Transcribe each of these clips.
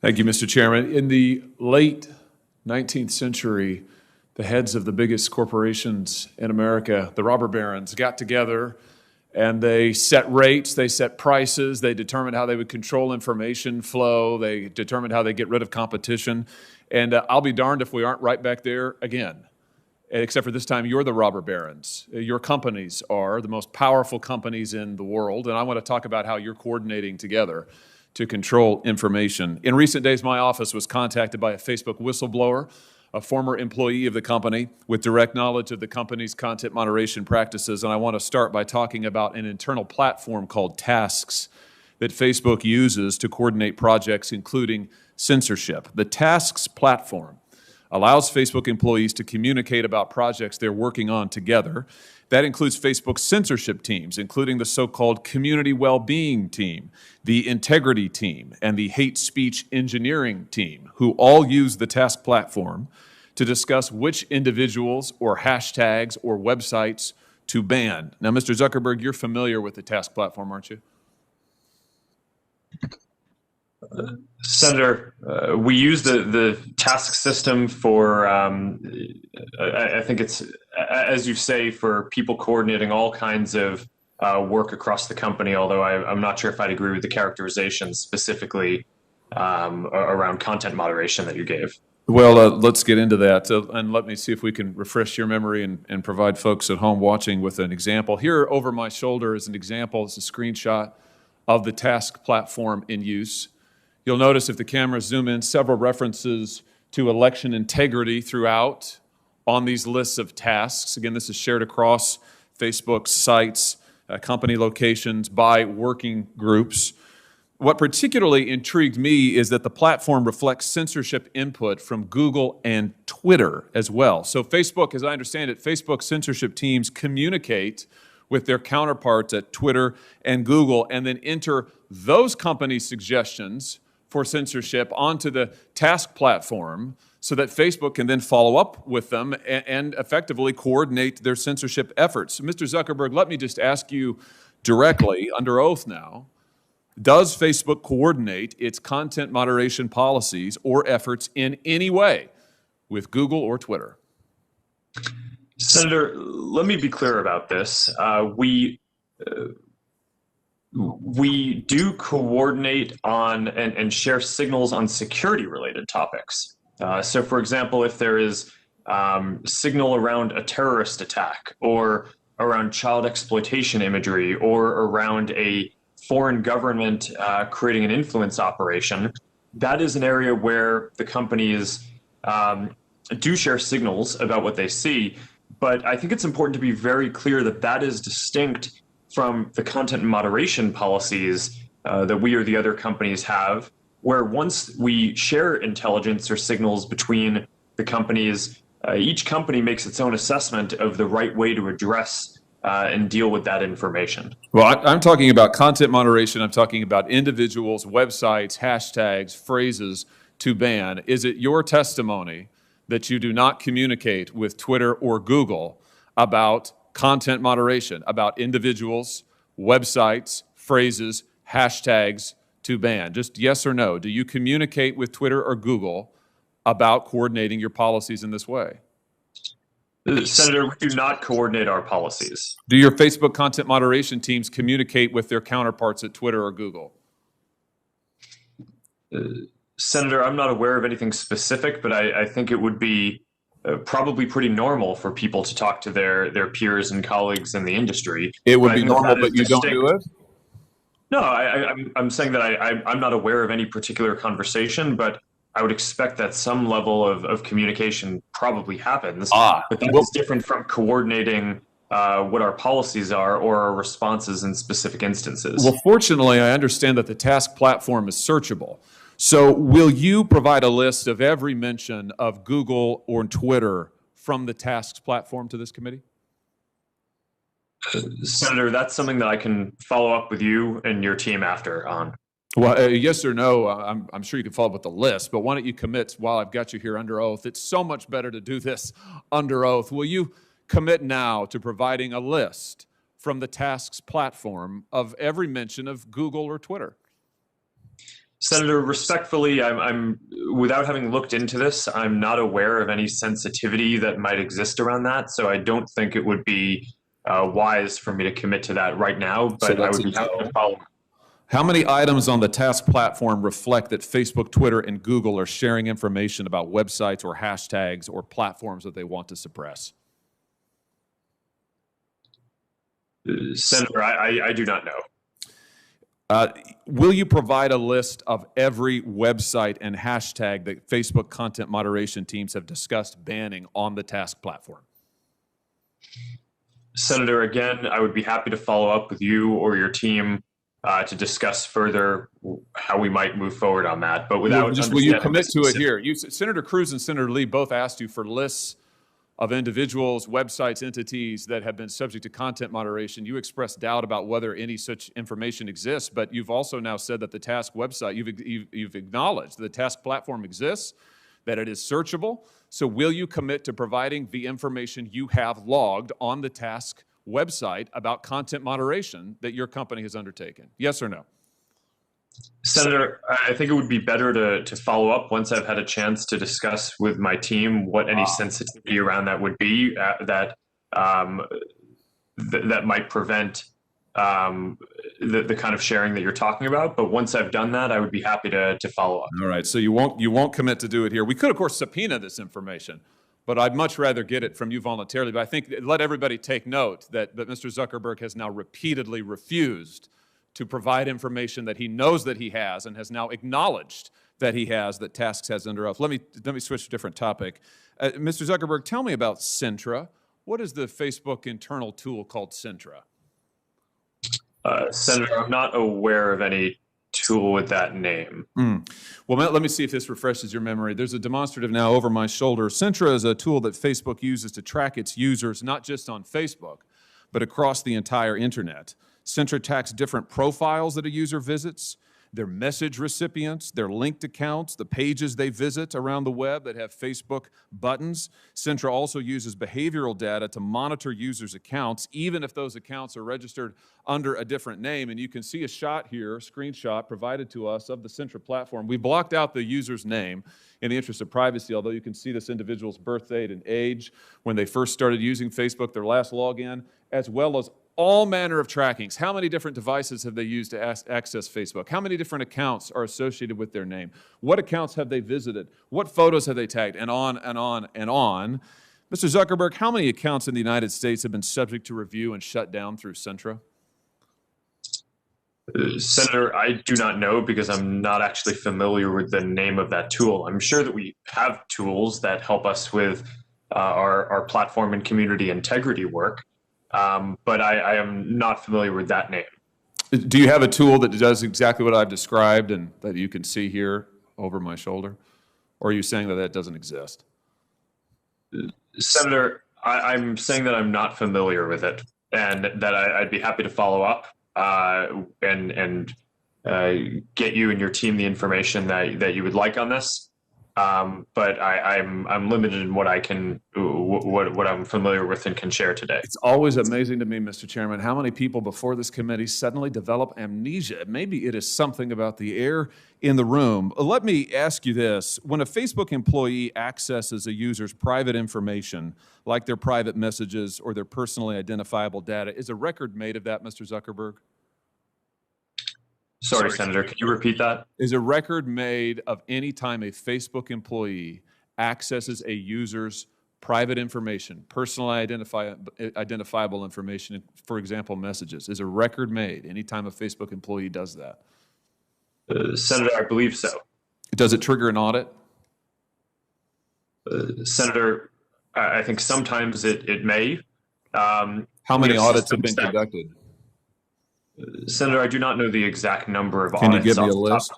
Thank you, Mr. Chairman. In the late 19th century, the heads of the biggest corporations in America, the robber barons, got together and they set rates, they set prices, they determined how they would control information flow, they determined how they get rid of competition. And I'll be darned if we aren't right back there again. Except for this time, you're the robber barons. Your companies are the most powerful companies in the world, and I want to talk about how you're coordinating together to control information. In recent days, my office was contacted by a Facebook whistleblower, a former employee of the company with direct knowledge of the company's content moderation practices, and I want to start by talking about an internal platform called Tasks that Facebook uses to coordinate projects, including censorship. The Tasks platform allows Facebook employees to communicate about projects they're working on together. That includes Facebook's censorship teams, including the so-called community well-being team, the integrity team, and the hate speech engineering team, who all use the Task platform to discuss which individuals or hashtags or websites to ban. Now, Mr. Zuckerberg, you're familiar with the Task platform, aren't you? Senator, we use the task system for, I think it's, as you say, for people coordinating all kinds of work across the company, although I'm not sure if I'd agree with the characterization specifically around content moderation that you gave. Well, let's get into that, and let me see if we can refresh your memory and provide folks at home watching with an example. Here over my shoulder is an example. It's a screenshot of the Task platform in use. You'll notice if the cameras zoom in, several references to election integrity throughout on these lists of tasks. Again, this is shared across Facebook's sites, company locations, by working groups. What particularly intrigued me is that the platform reflects censorship input from Google and Twitter as well. So Facebook, as I understand it, Facebook censorship teams communicate with their counterparts at Twitter and Google and then enter those companies' suggestions for censorship onto the Task platform so that Facebook can then follow up with them and effectively coordinate their censorship efforts. So Mr. Zuckerberg, let me just ask you directly, under oath now, does Facebook coordinate its content moderation policies or efforts in any way with Google or Twitter? Senator, let me be clear about this. We do coordinate on and share signals on security-related topics. So, for example, if there is signal around a terrorist attack or around child exploitation imagery or around a foreign government creating an influence operation, that is an area where the companies do share signals about what they see. But I think it's important to be very clear that that is distinct from the content moderation policies that we or the other companies have, where once we share intelligence or signals between the companies, each company makes its own assessment of the right way to address and deal with that information. Well, I'm talking about content moderation. I'm talking about individuals, websites, hashtags, phrases to ban. Is it your testimony that you do not communicate with Twitter or Google about content moderation, about individuals, websites, phrases, hashtags to ban? Just yes or no. Do you communicate with Twitter or Google about coordinating your policies in this way? Senator, we do not coordinate our policies. Do your Facebook content moderation teams communicate with their counterparts at Twitter or Google? Senator, I'm not aware of anything specific, but I think it would be probably pretty normal for people to talk to their peers and colleagues in the industry. It would be normal, but you don't do it? No, I'm saying that I'm not aware of any particular conversation, but I would expect that some level of communication probably happens. But that is different from coordinating what our policies are or our responses in specific instances. Well, fortunately, I understand that the Task platform is searchable. So will you provide a list of every mention of Google or Twitter from the Tasks platform to this committee? Senator, that's something that I can follow up with you and your team after on. Well, yes or no, I'm sure you can follow up with the list, but why don't you commit while I've got you here under oath? It's so much better to do this under oath. Will you commit now to providing a list from the Tasks platform of every mention of Google or Twitter? Senator, respectfully, I'm without having looked into this, I'm not aware of any sensitivity that might exist around that. So I don't think it would be wise for me to commit to that right now. But I would be happy to follow. How many items on the task platform reflect that Facebook, Twitter, and Google are sharing information about websites or hashtags or platforms that they want to suppress? Senator, I do not know. Will you provide a list of every website and hashtag that Facebook content moderation teams have discussed banning on the task platform? Senator, again, I would be happy to follow up with you or your team to discuss further how we might move forward on that. But without will you commit to it here? Senator Cruz and Senator Lee both asked you for lists of individuals, websites, entities that have been subject to content moderation. You expressed doubt about whether any such information exists, but you've also now said that the task website, you've acknowledged the task platform exists, that it is searchable. So will you commit to providing the information you have logged on the task website about content moderation that your company has undertaken? Yes or no? Senator, I think it would be better to follow up once I've had a chance to discuss with my team what any sensitivity around that would be that might prevent the kind of sharing that you're talking about. But once I've done that, I would be happy to follow up. All right. So you won't commit to do it here. We could, of course, subpoena this information, but I'd much rather get it from you voluntarily. But I think let everybody take note that Mr. Zuckerberg has now repeatedly refused to provide information that he knows that he has and has now acknowledged that he has, that Tasks has under oath. Let me switch to a different topic. Mr. Zuckerberg, tell me about Centra. What is the Facebook internal tool called Centra? Senator, I'm not aware of any tool with that name. Well, let me see if this refreshes your memory. There's a demonstrative now over my shoulder. Centra is a tool that Facebook uses to track its users, not just on Facebook, but across the entire internet. Centra tracks different profiles that a user visits, their message recipients, their linked accounts, the pages they visit around the web that have Facebook buttons. Centra also uses behavioral data to monitor users' accounts, even if those accounts are registered under a different name. And you can see a shot here, a screenshot provided to us of the Centra platform. We blocked out the user's name in the interest of privacy, although you can see this individual's birth date and age, when they first started using Facebook, their last login, as well as all manner of trackings. How many different devices have they used to access Facebook? How many different accounts are associated with their name? What accounts have they visited? What photos have they tagged? And on and on and on. Mr. Zuckerberg, how many accounts in the United States have been subject to review and shut down through Centra? Senator, I do not know because I'm not actually familiar with the name of that tool. I'm sure that we have tools that help us with our platform and community integrity work. But I am not familiar with that name. Do you have a tool that does exactly what I've described and that you can see here over my shoulder? Or are you saying that that doesn't exist? Senator, I'm saying that I'm not familiar with it and that I'd be happy to follow up and get you and your team the information that you would like on this. But I'm limited in what I can, what I'm familiar with and can share today. It's always amazing to me, Mr. Chairman, how many people before this committee suddenly develop amnesia. Maybe it is something about the air in the room. Let me ask you this. When a Facebook employee accesses a user's private information, like their private messages or their personally identifiable data, is a record made of that, Mr. Zuckerberg? Sorry, Senator, can you repeat that? Is a record made of any time a Facebook employee accesses a user's private information, personally identifiable information, for example, messages? Is a record made any time a Facebook employee does that? Senator, I believe so. Does it trigger an audit? Senator, I think sometimes it may. How many audits have been conducted? Senator, I do not know the exact number of audits. Can you give me a list?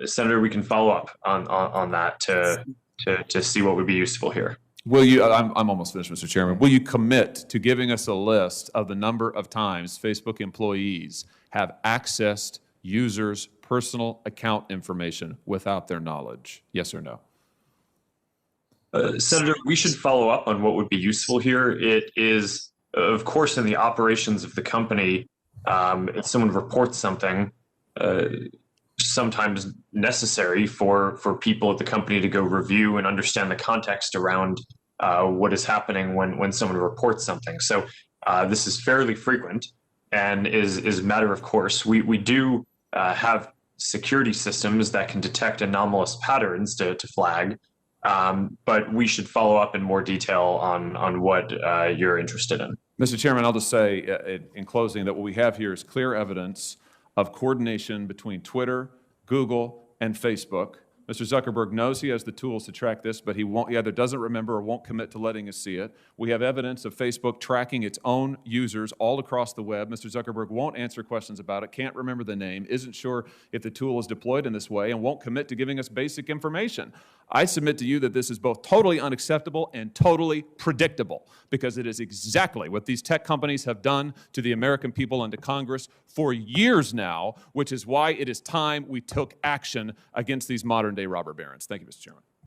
Senator, we can follow up on that to see what would be useful here. Will you, I'm almost finished, Mr. Chairman. Will you commit to giving us a list of the number of times Facebook employees have accessed users' personal account information without their knowledge? Yes or no? Senator, we should follow up on what would be useful here. It is, of course, in the operations of the company, if someone reports something, sometimes necessary for people at the company to go review and understand the context around what is happening when someone reports something. So this is fairly frequent and is a matter of course. We do have security systems that can detect anomalous patterns to flag, but we should follow up in more detail on what you're interested in. Mr. Chairman, I'll just say in closing that what we have here is clear evidence of coordination between Twitter, Google, and Facebook. Mr. Zuckerberg knows he has the tools to track this, but he either doesn't remember or won't commit to letting us see it. We have evidence of Facebook tracking its own users all across the web. Mr. Zuckerberg won't answer questions about it, can't remember the name, isn't sure if the tool is deployed in this way, and won't commit to giving us basic information. I submit to you that this is both totally unacceptable and totally predictable, because it is exactly what these tech companies have done to the American people and to Congress for years now, which is why it is time we took action against these modern-day robber barons. Thank you, Mr. Chairman.